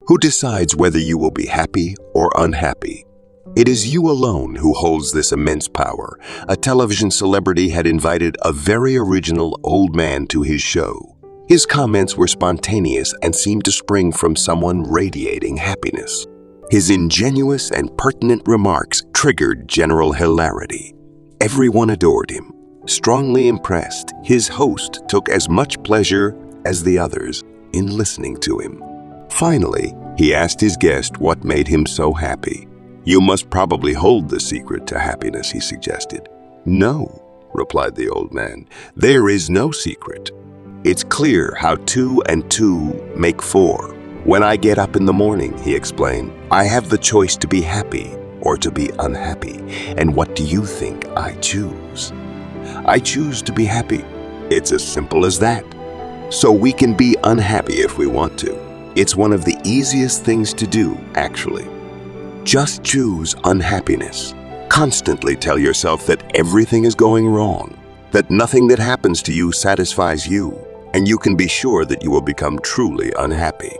Who decides whether you will be happy or unhappy? It is you alone who holds this immense power. A television celebrity had invited a very original old man to his show. His comments were spontaneous and seemed to spring from someone radiating happiness. His ingenuous and pertinent remarks triggered general hilarity. Everyone adored him. Strongly impressed, his host took as much pleasure as the others in listening to him. Finally, he asked his guest what made him so happy. "You must probably hold the secret to happiness," he suggested. "No," replied the old man, "there is no secret. It's clear how 2 and 2 make 4. When I get up in the morning," he explained, "I have the choice to be happy or to be unhappy. And what do you think I choose? I choose to be happy. It's as simple as that. So we can be unhappy if we want to. It's one of the easiest things to do, actually. Just choose unhappiness. Constantly tell yourself that everything is going wrong, that nothing that happens to you satisfies you, and you can be sure that you will become truly unhappy.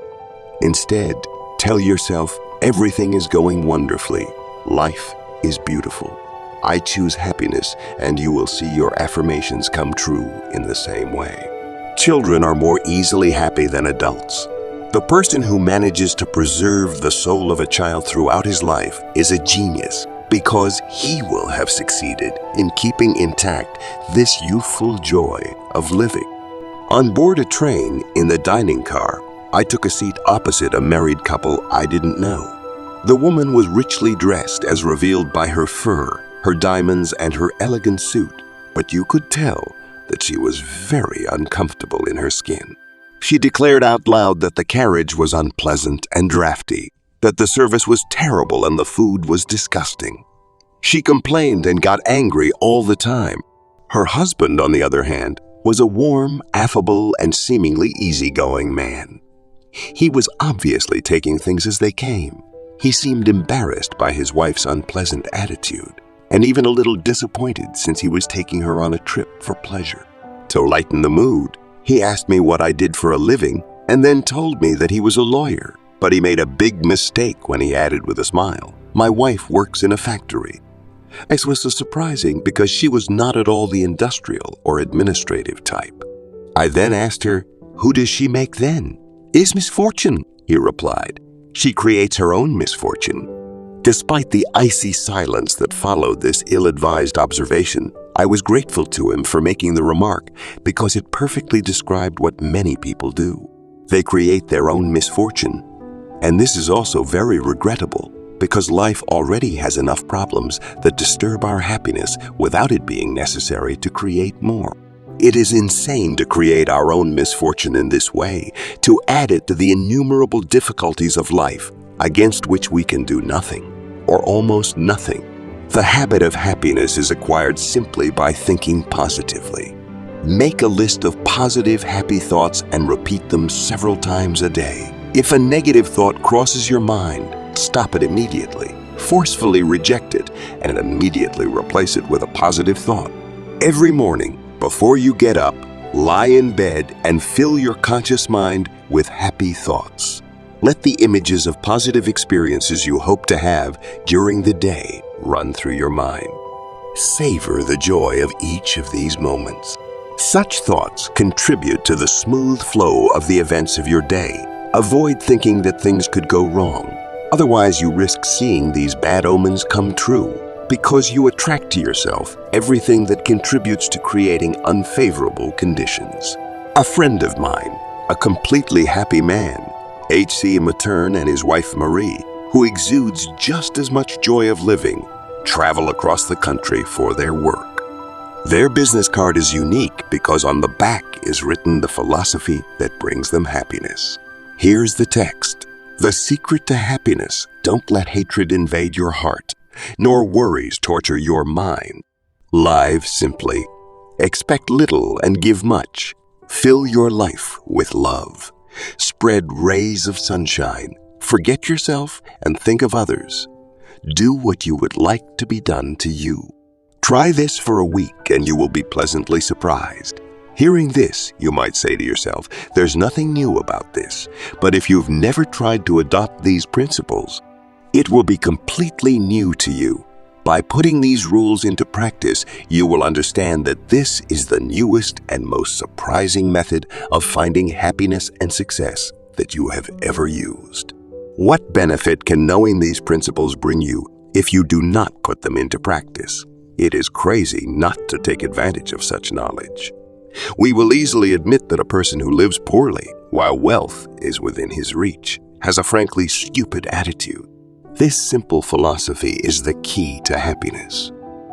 Instead, tell yourself everything is going wonderfully. Life is beautiful. I choose happiness, and you will see your affirmations come true in the same way. Children are more easily happy than adults. The person who manages to preserve the soul of a child throughout his life is a genius, because he will have succeeded in keeping intact this youthful joy of living. On board a train in the dining car, I took a seat opposite a married couple I didn't know. The woman was richly dressed as revealed by her fur, her diamonds, and her elegant suit, but you could tell that she was very uncomfortable in her skin. She declared out loud that the carriage was unpleasant and drafty, that the service was terrible and the food was disgusting. She complained and got angry all the time. Her husband, on the other hand, was a warm, affable, and seemingly easygoing man. He was obviously taking things as they came. He seemed embarrassed by his wife's unpleasant attitude, and even a little disappointed since he was taking her on a trip for pleasure. To lighten the mood, he asked me what I did for a living and then told me that he was a lawyer. But he made a big mistake when he added with a smile, "My wife works in a factory." This was so surprising because she was not at all the industrial or administrative type. I then asked her, "Who does she make then?" "Is misfortune," he replied. "She creates her own misfortune." Despite the icy silence that followed this ill-advised observation, I was grateful to him for making the remark because it perfectly described what many people do. They create their own misfortune. And this is also very regrettable because life already has enough problems that disturb our happiness without it being necessary to create more. It is insane to create our own misfortune in this way, to add it to the innumerable difficulties of life against which we can do nothing, or almost nothing. The habit of happiness is acquired simply by thinking positively. Make a list of positive, happy thoughts and repeat them several times a day. If a negative thought crosses your mind, stop it immediately. Forcefully reject it and immediately replace it with a positive thought. Every morning, before you get up, lie in bed and fill your conscious mind with happy thoughts. Let the images of positive experiences you hope to have during the day run through your mind. Savor the joy of each of these moments. Such thoughts contribute to the smooth flow of the events of your day. Avoid thinking that things could go wrong. Otherwise, you risk seeing these bad omens come true because you attract to yourself everything that contributes to creating unfavorable conditions. A friend of mine, a completely happy man, H.C. Matern and his wife Marie, who exudes just as much joy of living, travel across the country for their work. Their business card is unique because on the back is written the philosophy that brings them happiness. Here's the text. The secret to happiness: don't let hatred invade your heart, nor worries torture your mind. Live simply. Expect little and give much. Fill your life with love. Spread rays of sunshine. Forget yourself and think of others. Do what you would like to be done to you. Try this for a week and you will be pleasantly surprised. Hearing this, you might say to yourself, there's nothing new about this. But if you've never tried to adopt these principles, it will be completely new to you. By putting these rules into practice, you will understand that this is the newest and most surprising method of finding happiness and success that you have ever used. What benefit can knowing these principles bring you if you do not put them into practice? It is crazy not to take advantage of such knowledge. We will easily admit that a person who lives poorly, while wealth is within his reach, has a frankly stupid attitude. This simple philosophy is the key to happiness.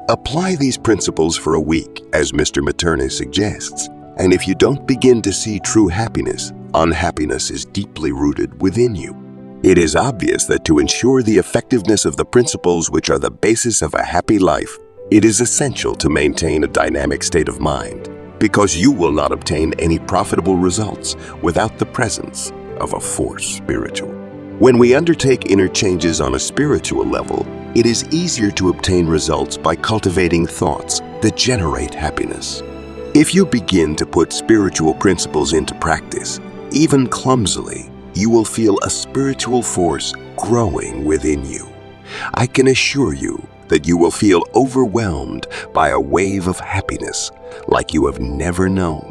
Apply these principles for a week, as Mr. Materne suggests, and if you don't begin to see true happiness, unhappiness is deeply rooted within you. It is obvious that to ensure the effectiveness of the principles which are the basis of a happy life, it is essential to maintain a dynamic state of mind, because you will not obtain any profitable results without the presence of a force spiritual. When we undertake inner changes on a spiritual level, it is easier to obtain results by cultivating thoughts that generate happiness. If you begin to put spiritual principles into practice, even clumsily, you will feel a spiritual force growing within you. I can assure you that you will feel overwhelmed by a wave of happiness like you have never known.